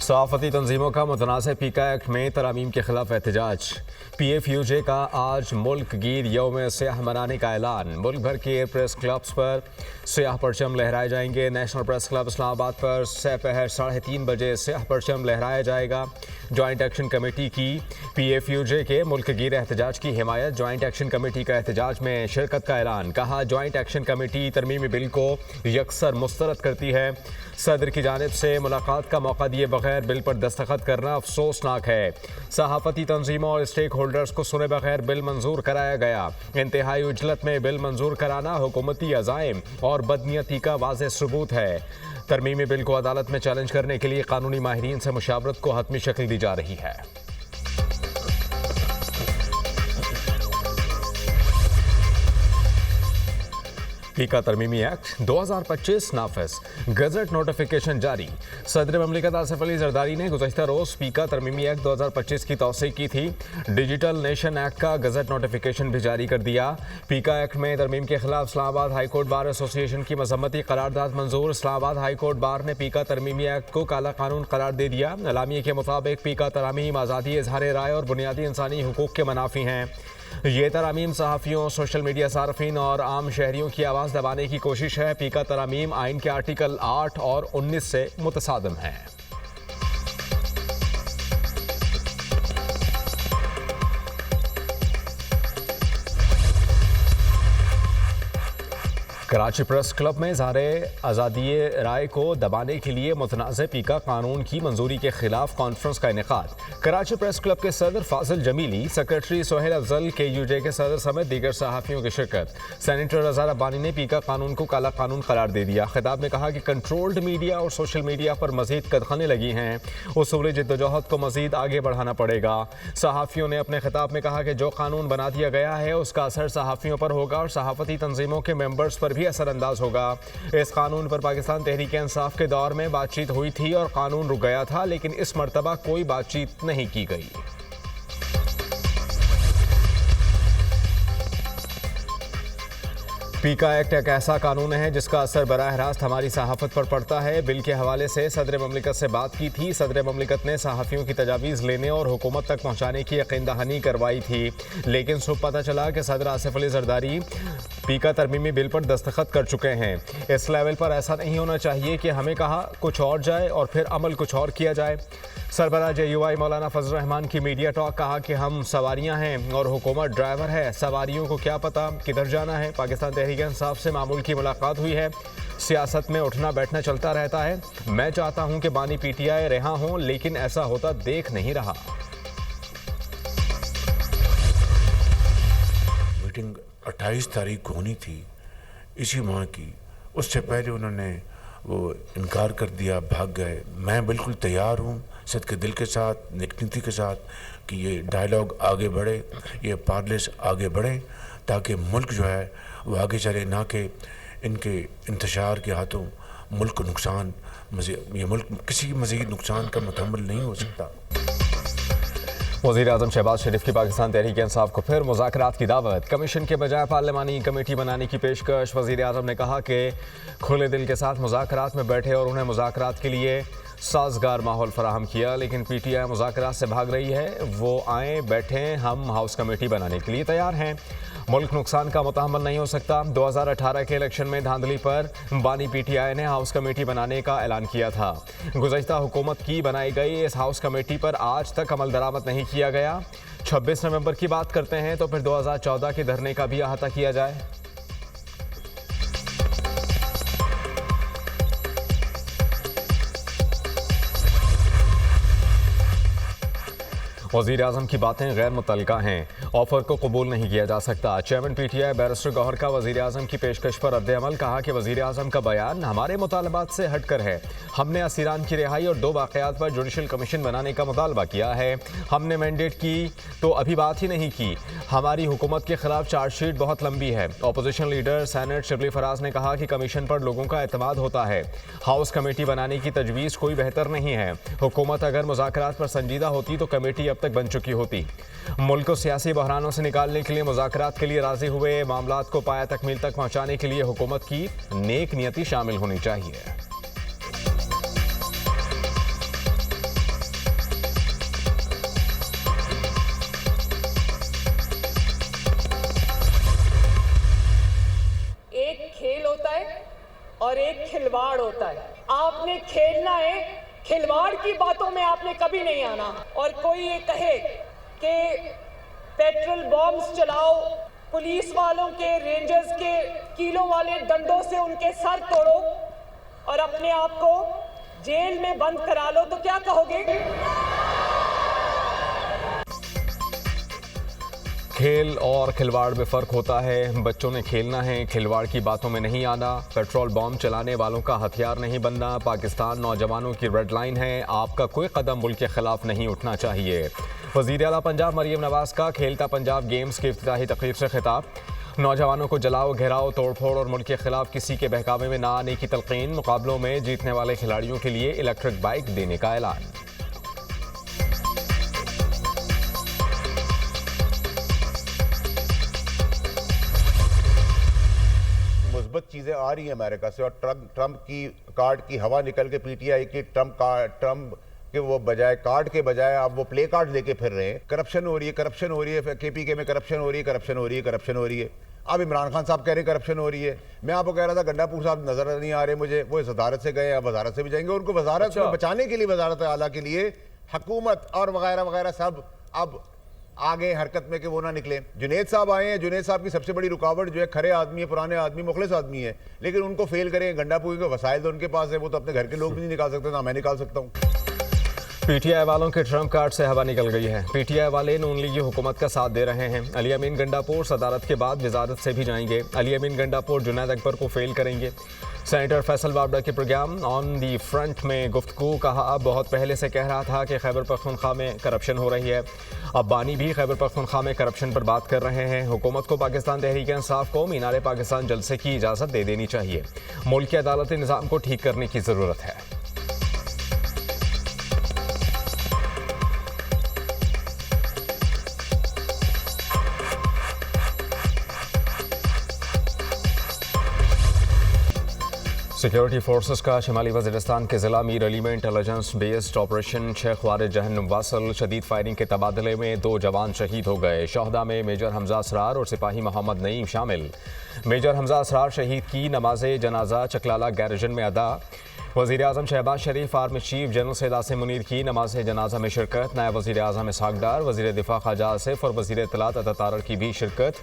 सहाफ़ती तंजीमों का मुतनाज़ पीका एक्ट में तरामीम के खिलाफ एहतजाज। PFUJ का आज मुल्क गीर यौम सियाह मनाने का ऐलान। मुल्क भर के प्रेस क्लब्स पर सियाह परचम लहराए जाएंगे। नेशनल प्रेस क्लब इस्लामाबाद पर दोपहर 3:30 बजे सियाह परचम लहराया जाएगा। जॉइंट एक्शन कमेटी की PFUJ के मुल्क गीर एहतजाज की हिमायत। जॉइंट एक्शन कमेटी का एहतजाज में शिरकत का ऐलान। कहा, जॉइंट एक्शन कमेटी तरमीमी बिल को यकसर मुस्तरद करती है। सदर की जानिब से मुलाकात का मौका दिए बगैर बिल पर दस्तखत करना अफसोसनाक है। सहाफ़ती तंजीमों और स्टेक होल्डर्स को सुने बगैर बिल मंजूर कराया गया। इंतहाई उजलत में बिल मंजूर कराना हुकूमती अज़ाइम और बदनीयती का वाज़ेह सबूत है। तरमीमी बिल को अदालत में चैलेंज करने के लिए कानूनी माहिरीन से मुशावरत को हतमी शक्ल दी जा रही है। पीका तरमीमी एक्ट 2025 नाफिज। गजट नोटिफिकेशन जारी। सदर ममलिकत आसिफ अली जरदारी ने गुज़श्ता रोज़ पीका तरमीमी एक्ट 2025 की तौसीक़ की थी। डिजिटल नेशन एक्ट का गजट नोटिफिकेशन भी जारी कर दिया। पीका एक्ट में तरमीम के खिलाफ Islamabad high court bar association की मजम्मती करारदाद मंजूर। इस्लामाबाद हाई कोर्ट बार ने पीका तरमीमी एक्ट को काला कानून करार दे दिया। एलामिया के मुताबिक पीका तरामीम आज़ादी इजहार राय और बुनियादी इंसानी हुकूक के मनाफी हैं। ये तरामीम सहाफ़ियों, सोशल मीडिया सार्फिन और आम शहरियों की आवाज़ दबाने की कोशिश है। पीका तरामीम आइन के आर्टिकल 8 और 19 से मुतसादिम है। कराची प्रेस क्लब में इज़हारे आज़ादी राय को दबाने के लिए मुतनाज़ पीका कानून की मंजूरी के खिलाफ कॉन्फ्रेंस का इनेकाद। कराची प्रेस क्लब के सदर फाजिल जमीली, सेक्रेटरी सोहेल अफजल, KUJ के सदर समेत दीगर सहाफ़ियों की शिरकत। सेनेटर रज़ा रब्बानी ने पीका कानून को काला कानून करार दे दिया। खिताब में कहा कि कंट्रोल्ड मीडिया और सोशल मीडिया पर मजीद कदखने लगी हैं। उसूली जिद्दोजहद को मजीद आगे बढ़ाना पड़ेगा। सहाफ़ियों ने अपने खिताब में कहा कि जो कानून बना दिया गया है उसका असर सहाफ़ियों पर होगा और सहाफ़ती तंजीमों के मेंबर्स पर भी असरअंदाज होगा। इस कानून पर पाकिस्तान तहरीक इंसाफ के दौर में बातचीत हुई थी और कानून रुक गया था, लेकिन इस मर्तबा कोई बातचीत नहीं की गई। पीका एक्ट एक ऐसा कानून है जिसका असर बराह रास्त हमारी सहाफ़त पर पड़ता है। बिल के हवाले से सदर ममलिकत से बात की थी। सदर ममलिकत ने सहाफ़ियों की तजावीज़ लेने और हुकूमत तक पहुँचाने की यकीन दहानी करवाई थी, लेकिन सुबह पता चला कि सदर आसिफ अली जरदारी पीका तरमीमी बिल पर दस्तखत कर चुके हैं। इस लेवल पर ऐसा नहीं होना चाहिए कि हमें कहा कुछ और जाए और फिर अमल कुछ और किया जाए। सरबराह JUI मौलाना फजल रहमान की मीडिया टॉक। कहा कि हम सवारियां हैं और हुकूमत ड्राइवर है। सवारियों को क्या पता किधर जाना है। पाकिस्तान तहरीक इंसाफ से मामूल की मुलाकात हुई है। सियासत में उठना बैठना चलता रहता है। मैं चाहता हूं कि बानी PTI रिहा हों, लेकिन ऐसा होता देख नहीं रहा। मीटिंग 28 तारीख को होनी थी इसी माह की। उससे पहले उन्होंने वो इनकार कर दिया, भाग गए। मैं बिल्कुल तैयार हूँ सदके दिल के साथ, नेकनीति के साथ कि ये डायलॉग आगे बढ़े, ये पार्लिस आगे बढ़े, ताकि मुल्क जो है वो आगे चले, ना कि इनके इंतशार के हाथों मुल्क को नुकसान, ये मुल्क किसी मज़ीद नुकसान का मुतहम्मिल नहीं हो सकता। वज़ीर आज़म शहबाज शरीफ की पाकिस्तान तहरीक इंसाफ को फिर मुज़ाकरात की दावत। कमीशन के बजाय पार्लिमानी कमेटी बनाने की पेशकश। वज़ीर आज़म ने कहा कि खुले दिल के साथ मुज़ाकरात में बैठे और उन्हें मुज़ाकरात के लिए साजगार माहौल फराहम किया, लेकिन PTI मुज़ाकरात से भाग रही है। वो आए बैठें, हम हाउस कमेटी बनाने के लिए तैयार हैं। मुल्क नुकसान का मुतहम्मिल नहीं हो सकता। 2018 के इलेक्शन में धांधली पर बानी PTI ने हाउस कमेटी बनाने का ऐलान किया था। गुज़श्ता हुकूमत की बनाई गई इस हाउस कमेटी पर आज तक अमल दरामद नहीं किया गया। 26 नवंबर की बात करते हैं तो फिर 2014 के धरने का भी अहाता किया जाए। वज़ीर आज़म की बातें गैर मुतल्लका हैं। ऑफर को कबूल नहीं किया जा सकता। चेयरमैन PTI बैरिस्टर गौहर का वज़ीर आज़म की पेशकश पर रद्द-ए-अमल। कहा कि वज़ीर आज़म का बयान हमारे मुतालबात से हटकर है। हमने असीरान की रिहाई और 2 वाक़यात पर जुडिशल कमीशन बनाने का मुतालबा किया है। हमने मैंडेट की तो अभी बात ही नहीं की। हमारी हुकूमत के खिलाफ चार्जशीट बहुत लंबी है। Opposition leader senate Shibli Faraz ने कहा कि कमीशन पर लोगों का एतमाद होता है। हाउस कमेटी बनाने की तजवीज़ कोई बेहतर नहीं है। हुकूमत अगर मुज़ाकरात पर संजीदा होती तो कमेटी अब तक बन चुकी होती। मुल्क को सियासी बहरानों से निकालने के लिए मुज़ाकरात के लिए राजी हुए। मामलात को पाया तकमील तक पहुँचाने के लिए हुकूमत की नेक नियति शामिल होनी चाहिए। और एक खिलवाड़ होता है। आपने खेलना है, खिलवाड़ की बातों में आपने कभी नहीं आना। और कोई ये कहे कि पेट्रोल बॉम्ब्स चलाओ, पुलिस वालों के, रेंजर्स के कीलों वाले डंडों से उनके सर तोड़ो और अपने आप को जेल में बंद करा लो, तो क्या कहोगे? खेल और खिलवाड़ में फ़र्क होता है। बच्चों ने खेलना है, खिलवाड़ की बातों में नहीं आना। पेट्रोल बॉम्ब चलाने वालों का हथियार नहीं बनना। पाकिस्तान नौजवानों की रेड लाइन है। आपका कोई कदम मुल्क के खिलाफ नहीं उठना चाहिए। वज़ीर आला पंजाब मरियम नवाज़ का खेलता पंजाब गेम्स की इफ्तिताही तकरीब से खिताब। नौजवानों को जलाओ, घेराव, तोड़फोड़ और मुल्क के खिलाफ किसी के बहकावे में ना आने की तलकीन। मुकाबलों में जीतने वाले खिलाड़ियों के लिए इलेक्ट्रिक बाइक देने का ऐलान। मुस्बत चीज़ें आ रही हैं अमेरिका से, और ट्रंप की कार्ड की हवा निकल के पीटीआई की ट्रंप के वो बजाय कार्ड के बजाय अब वो प्ले कार्ड लेके फिर रहे हैं। करप्शन हो रही है, करप्शन हो रही है, केपीके में करप्शन हो रही है, करप्शन हो रही है, करप्शन हो रही है। अब इमरान खान साहब कह रहे हैं करप्शन हो रही है। मैं आपको कह रहा था गंडापुर साहब नजर नहीं आ रहे मुझे, वो इस वजारत से गए, अब वजारत से भी जाएंगे। उनको वजारत में बचाने के लिए, वजारत आला के लिए हुकूमत और वगैरह वगैरह सब अब आगे हरकत में कि वो ना निकले। जुनेद साहब आए हैं, जुनेद साहब की सबसे बड़ी रुकावट जो है खरे आदमी है, पुराने आदमी, मुखलिस आदमी है, लेकिन उनको फेल करें। गंडापुर के वसाइल तो उनके पास है, वो तो अपने घर के लोग भी नहीं निकाल सकते, ना मैं निकाल सकता हूँ। पीटीआई वालों के ट्रंप कार्ड से हवा निकल गई है। पीटीआई वाले नून लीग हुकूमत का साथ दे रहे हैं। अली अमीन गंडापुर सदारत के बाद वजारत से भी जाएंगे। अली अमीन गंडापुर जुनैद अकबर को फेल करेंगे। सेनेटर फैसल वावडा के प्रोग्राम ऑन दी फ्रंट में गुफ्तगू। कहा, बहुत पहले से कह रहा था कि खैबर पख्तूनख्वा में करप्शन हो रही है। अब बानी भी खैबर पख्तूनख्वा में करप्शन पर बात कर रहे हैं। हुकूमत को पाकिस्तान तहरीक इंसाफ को मीनार पाकिस्तान जलसे की इजाज़त दे देनी चाहिए। मुल्क के अदालती निज़ाम को ठीक करने की ज़रूरत है। सिक्योरिटी फोर्सेस का शिमाली वज़ीरिस्तान के ज़िला मीर अली में इंटेलिजेंस बेस्ड ऑपरेशन शेख वारिद जहन्नुम वासल। शदीद फायरिंग के तबादले में 2 जवान शहीद हो गए। शहदा में मेजर हमजा असरार और सिपाही मोहम्मद नईम शामिल। मेजर हमजा असरार शहीद की नमाज जनाजा चकलाला गैरजन में अदा। वज़ीर आज़म Shahbaz Sharif, army chief general Syed Asim Munir की नमाज जनाजा में शिरकत। नायब वज़ीर आज़म इसहाक डार, वज़ीर दिफा ख्वाजा आसिफ और वज़ीर इत्तलात अता तारर की भी शिरकत।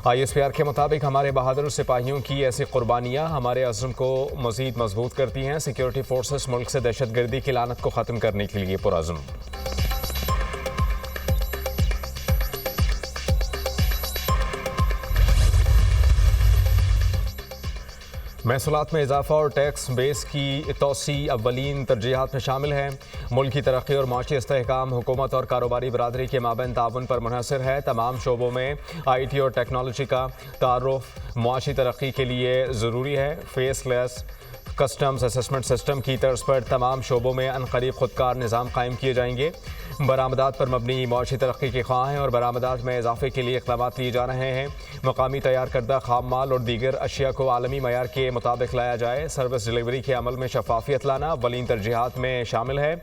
ISPR के मुताबिक हमारे बहादुर सिपाहियों की ऐसी कुर्बानियाँ हमारे अज़्म को मज़ीद मजबूत करती हैं। सिक्योरिटी फोर्सेस मुल्क से दहशतगर्दी की लानत को ख़त्म करने के लिए पुरअज़्म। महसूलात में इजाफा और टैक्स बेस की तोसी अव्वलीन तरजीहात में शामिल है। मुल्क की तरक्की और माशी इस्तेहकाम हुकूमत और कारोबारी बरादरी के माबैन ताउन पर मुनहसर है। तमाम शोबों में IT और टेक्नोलॉजी का तारुफ माशी तरक्की के लिए ज़रूरी है। फेसलेस कस्टम्स असेसमेंट सिस्टम की तर्ज पर तमाम शोबों में अनकरीब खुदकार निज़ाम कायम किए जाएंगे। बरामदात पर मबनी माशी तरक्की के ख्वाह हैं और बरामदात में इजाफे के लिए इक़दाम लिए जा रहे हैं। मकामी तैयार करदा खाम माल और दीगर अशिया को आलमी मयार के मुताबिक लाया जाए। सर्विस डिलीवरी के अमल में शफाफियत लाना अव्वलीन तरजीहात में शामिल है।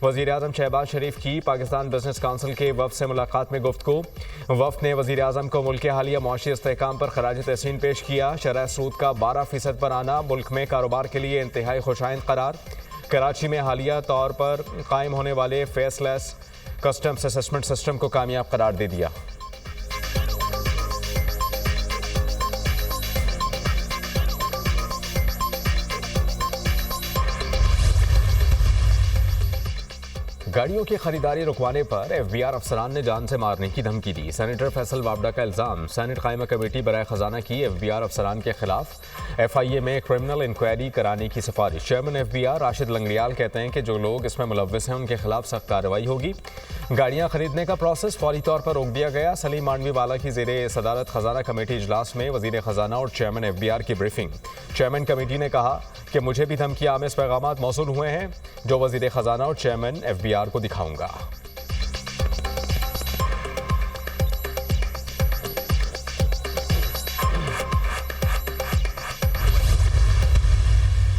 वज़ीर आज़म शहबाज शरीफ की पाकिस्तान बिजनेस काउंसिल के वफ़द से मुलाकात में गुफ्तगू। वफ़द ने वज़ीर आज़म को मुल्क के हालिया माशी इस्तेहकाम पर खराज तहसीन पेश किया। शरह सूद का 12% पर आना मुल्क में कारोबार के लिए इंतहाई खुशाइंद करार। कराची में हालिया तौर पर कायम होने वाले फेसलेस कस्टम्स असेसमेंट सिस्टम को कामयाब करार दे दिया। गाड़ियों की खरीदारी रुकवाने पर FBR अफसरान ने जान से मारने की धमकी दी। सेनेटर फैसल वावडा का इल्ज़ाम, सेनेट कायमा कमेटी बराए खजाना की FBR अफसरान के खिलाफ FIA में क्रिमिनल इंक्वायरी कराने की सिफारिश। चेयरमैन FBR राशिद लंगड़ियाल कहते हैं कि जो लोग इसमें मुलव्विस हैं उनके खिलाफ सख्त कार्रवाई होगी। गाड़ियाँ खरीदने का प्रोसेस फौरी तौर पर रोक दिया गया। सलीम मांडवी वाला की ज़ेरे सदारत खजाना कमेटी इजलास में वज़ीर खजाना और चेयरमैन FBR की ब्रीफिंग। चेयरमैन कमेटी ने कहा कि मुझे भी धमकियाँ आमेज़ पैगामात मौसूल हुए हैं जो वज़ीर खजाना और चेयरमैन FBR को दिखाऊंगा।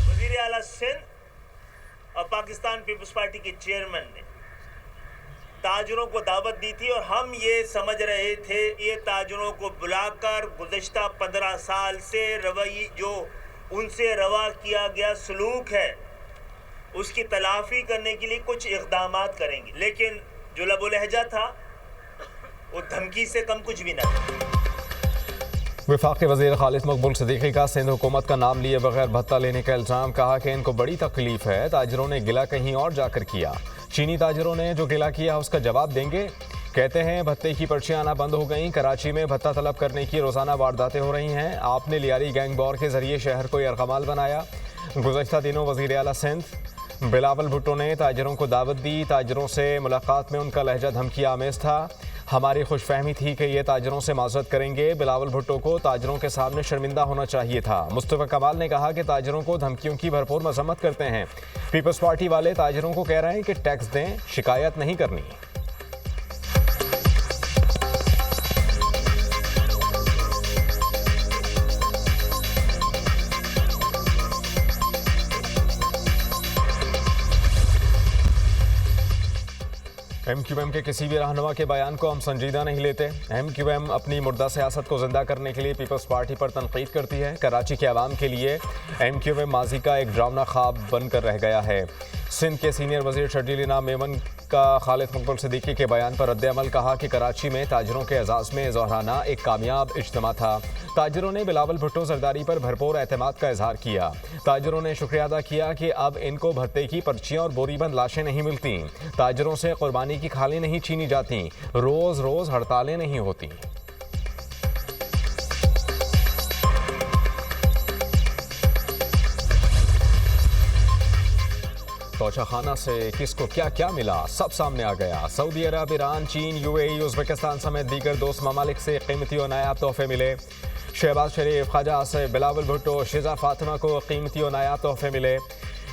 वज़ीर आला सिंध और पाकिस्तान पीपल्स पार्टी के चेयरमैन ने ताजरों को दावत दी थी और हम ये समझ रहे थे ये ताजरों को बुलाकर गुज़श्ता 15 साल से रवैये जो उनसे रवा किया गया सलूक है उसकी तलाफी करने के लिए कुछ इक़दामात करेंगे। लेकिन जो लबो लहजा था वो धमकी से कम कुछ भी ना था। वफाकी वज़ीर खालिद मकबूल सिद्दीकी का सिंध हुकूमत का नाम लिए बगैर भत्ता लेने का इल्ज़ाम। कहा कि इनको बड़ी तकलीफ है, ताजिरों ने गिला कहीं और जाकर किया। चीनी ताजिरों ने जो गिला किया उसका जवाब देंगे। कहते हैं भत्ते की पर्चियां आना बंद हो गईं। कराची में भत्ता तलब करने की रोज़ाना वारदातें हो रही हैं। आपने लियारी गैंग वॉर के जरिए शहर को यरगमाल बनाया। गुज़श्ता दिनों वज़ीर आला सिंध बिलावल भुट्टो ने ताजिरों को दावत दी। ताजिरों से मुलाकात में उनका लहजा धमकी आमेज था। हमारी खुशफहमी थी कि ये ताजिरों से माजरत करेंगे। बिलावल भुट्टो को ताजिरों के सामने शर्मिंदा होना चाहिए था। मुस्तफ़ा कमाल ने कहा कि ताजिरों को धमकियों की भरपूर मजम्मत करते हैं। पीपल्स पार्टी वाले ताजिरों को कह रहे हैं कि टैक्स दें, शिकायत नहीं करनी। MQM के किसी भी रहनुमा के बयान को हम संजीदा नहीं लेते। MQM अपनी मुर्दा सियासत को जिंदा करने के लिए पीपल्स पार्टी पर तनकीद करती है। कराची के अवाम के लिए MQM माजी का एक ड्रामना ख्वाब बनकर रह गया है। सिंध के सीनियर वजीर शर्जील इनाम मेमन का खालिद मकबूल सिद्दीकी के बयान पर रद्द-ए-अमल। कहा कि कराची में ताजिरों के एजाज़ में ज़ोहराना एक कामयाब इज्तिमा था। ताजिरों ने बिलावल भुट्टो जरदारी पर भरपूर एतमाद का इजहार किया। ताजिरों ने शुक्रिया अदा किया कि अब इनको भत्ते की पर्चियाँ और बोरीबंद लाशें नहीं मिलती। ताजिरों से कुर्बानी की खालें नहीं छीनी जाती। रोज़ रोज़ हड़तालें नहीं होती। तोशाखाना से किसको क्या क्या मिला, सब सामने आ गया। सऊदी अरब, ईरान, चीन, UAE, उज़्बेकिस्तान समेत दीगर दोस्त ममालिक से कीमती और नायाब तोहफे मिले। शहबाज शरीफ, ख्वाजा आसिफ, बिलावल भुट्टो, शिजा फातिमा को कीमती और नायाब तोहफे मिले।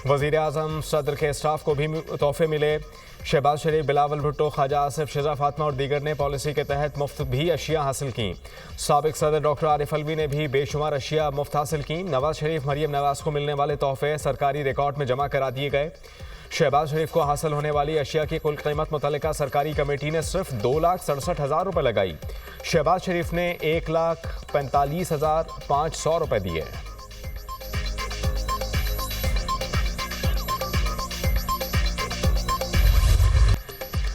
वज़ीर आज़म सदर के स्टाफ को भी तोहफे मिले। शहबाज शरीफ, बिलावल भुट्टो, ख्वाजा आसिफ, शिजा फातिमा और दीगर ने पॉलिसी के तहत मुफ्त भी अशिया हासिल की। साबिक सदर डॉक्टर आरिफ अलवी ने भी बेशुमार अशिया मुफ्त हासिल की। नवाज शरीफ, मरियम नवाज को मिलने वाले तोहफे सरकारी रिकॉर्ड में जमा करा दिए गए। शहबाज शरीफ को हासिल होने वाली अशिया की कुल कीमत मुतल्लिका सरकारी कमेटी ने सिर्फ 2,67,000 रुपये लगाई। शहबाज शरीफ ने 1,45,500 रुपये दिए।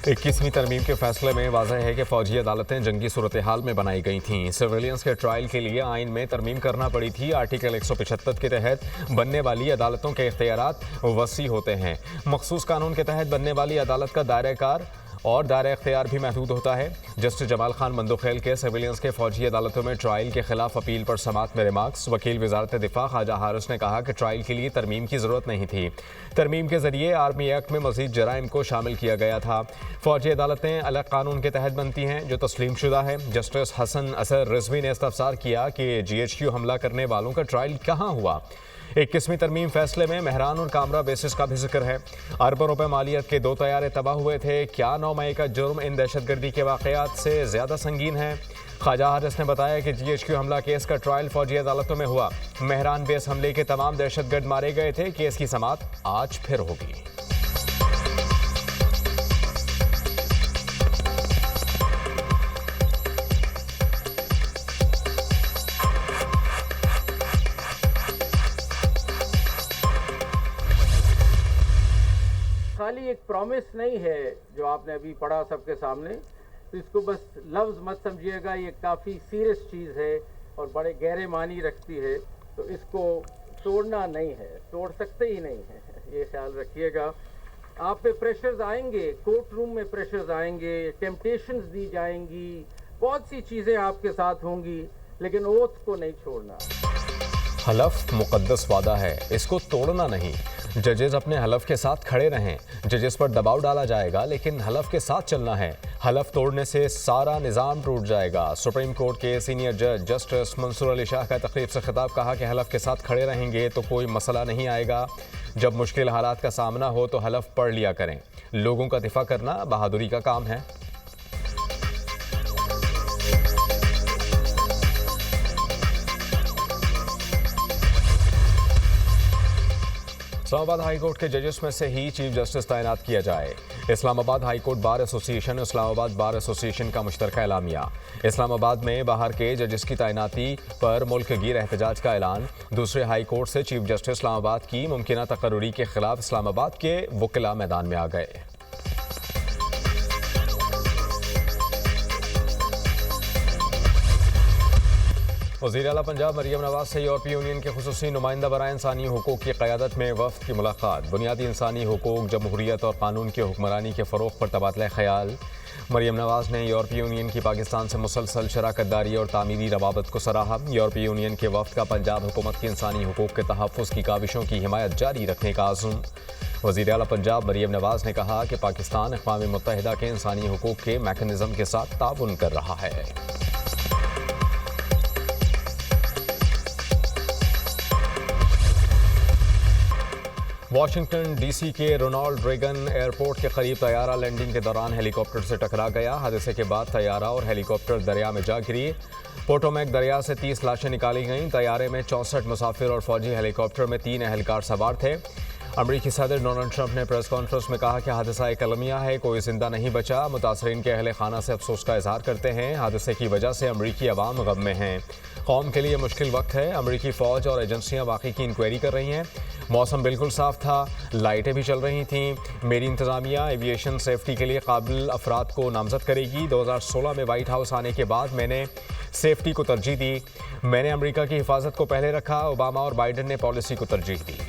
21वीं तरमीम के फैसले में वाज़ह है कि फ़ौजी अदालतें जंगी सूरत हाल में बनाई गई थीं। सिविलियंस के ट्रायल के लिए आइन में तरमीम करना पड़ी थी। आर्टिकल 175 के तहत बनने वाली अदालतों के इख्तियारात वसी होते हैं। मखसूस कानून के तहत बनने वाली अदालत का दायरा-ए-कार और दायरा इख्तियार भी महदूद होता है। जस्टिस जमाल खान मंदोखेल के सिविलियंस के फ़ौजी अदालतों में ट्रायल के खिलाफ अपील पर समात में रिमार्क्स। वकील वजारत दिफा ख्वाजा हारिस ने कहा कि ट्रायल के लिए तरमीम की ज़रूरत नहीं थी। तरमीम के ज़रिए आर्मी एक्ट में मज़ीद जराइम को शामिल किया गया था। फ़ौजी अदालतें अलग कानून के तहत बनती हैं जो तस्लीम शुदा है। जस्टिस हसन असर रिजवी ने इस्तफसार किया कि GHQ हमला करने वालों का ट्रायल कहाँ हुआ। 21वीं तरमीम फैसले में मेहरान और कामरा बेसिस का भी जिक्र है। अरबों रुपए मालियत के 2 तैयारे तबाह हुए थे। क्या 9 मई का जुर्म इन दहशतगर्दी के वाक़यात से ज़्यादा संगीन है? ख्वाजा हारिस ने बताया कि GHQ हमला केस का ट्रायल फ़ौजी अदालतों में हुआ। मेहरान बेस हमले के तमाम दहशतगर्द मारे गए थे। केस की समाअत आज फिर होगी। खाली एक प्रॉमिस नहीं है जो आपने अभी पढ़ा सबके सामने, तो इसको बस लफ्ज़ मत समझिएगा। ये काफ़ी सीरियस चीज़ है और बड़े गहरे मानी रखती है, तो इसको तोड़ना नहीं है, तोड़ सकते ही नहीं है, ये ख्याल रखिएगा। आप पे प्रेशर्स आएंगे, कोर्ट रूम में प्रेशर्स आएंगे, टेम्पटेशंस दी जाएंगी, बहुत सी चीज़ें आपके साथ होंगी, लेकिन ओथ को नहीं छोड़ना। हलफ मुकद्दस वादा है, इसको तोड़ना नहीं। जजेस अपने हलफ के साथ खड़े रहें। जजेस पर दबाव डाला जाएगा लेकिन हलफ के साथ चलना है। हलफ तोड़ने से सारा निज़ाम टूट जाएगा। सुप्रीम कोर्ट के सीनियर जज जस्टिस मंसूर अली शाह का तकरीब से खिताब। कहा कि हलफ के साथ खड़े रहेंगे तो कोई मसला नहीं आएगा। जब मुश्किल हालात का सामना हो तो हलफ पढ़ लिया करें। लोगों का दिफा करना बहादुरी का काम है। इस्लामाबाद हाई कोर्ट के जजेस में से ही चीफ जस्टिस तैनात किया जाए। Islamabad high court bar association, Islamabad bar association का मुश्तरका एलामिया। इस्लामाबाद में बाहर के जजेस की तैनाती पर मुल्क गिर एहतजाज का ऐलान। दूसरे हाई कोर्ट से चीफ जस्टिस इस्लामाबाद की मुमकिना तकर्रुरी के खिलाफ इस्लामाबाद के वकीला मैदान में आ गए। वज़ीर आला पंजाब मरियम नवाज से यूरोपीय यूनियन के खुसूसी नुमाइंदा बराए इंसानी हुकूक की क़यादत में वफ़द की मुलाकात। बुनियादी इंसानी हुकूक, जमहूरियत और कानून की हुक्मरानी के फ़रोग़ पर तबादला ख़याल। मरियम नवाज ने यूरोपीय यूनियन की पाकिस्तान से मुसलसल शराकतदारी और तामीरी रवाबत को सराहा। यूरोपीय यूनियन के वफ़द का पंजाब हुकूमत की इंसानी हुकूक के तहफ़्फ़ुज़ की काविशों की हिमायत जारी रखने का आज़म। वज़ीर आला पंजाब मरियम नवाज ने कहा कि पाकिस्तान अक़वाम मुत्तहिदा के इंसानी हुकूक के मैकेनिज़्म के साथ ताउन कर रहा है। वाशिंगटन डीसी के रोनाल्ड रेगन एयरपोर्ट के करीब तैयारा लैंडिंग के दौरान हेलीकॉप्टर से टकरा गया। हादसे के बाद तैयारा और हेलीकॉप्टर दरिया में जा गिरी। पोटोमैक दरिया से 30 लाशें निकाली गईं। तैयारे में 64 मुसाफिर और फौजी, हेलीकॉप्टर में 3 एहलकार सवार थे। अमरीकी सदर डोनाल्ड ट्रंप ने प्रेस कॉन्फ्रेंस में कहा कि हादसा एक अलमिया है, कोई जिंदा नहीं बचा। मुतासरीन के अहले खाना से अफसोस का इजहार करते हैं। हादसे की वजह से अमरीकी अवाम गम में हैं। कौम के लिए मुश्किल वक्त है। अमरीकी फ़ौज और एजेंसियां वाक़ई की इंक्वायरी कर रही हैं। मौसम बिल्कुल साफ था, लाइटें भी चल रही थीं। मेरी इंतज़ामिया एविएशन सेफ्टी के लिए काबिल अफराद को नामज़द करेगी। 2016 में वाइट हाउस आने के बाद मैंने सेफ्टी को तरजीह दी। मैंने अमरीका की हिफाजत को पहले रखा। ओबामा और बाइडन ने पॉलिसी को तरजीह दी।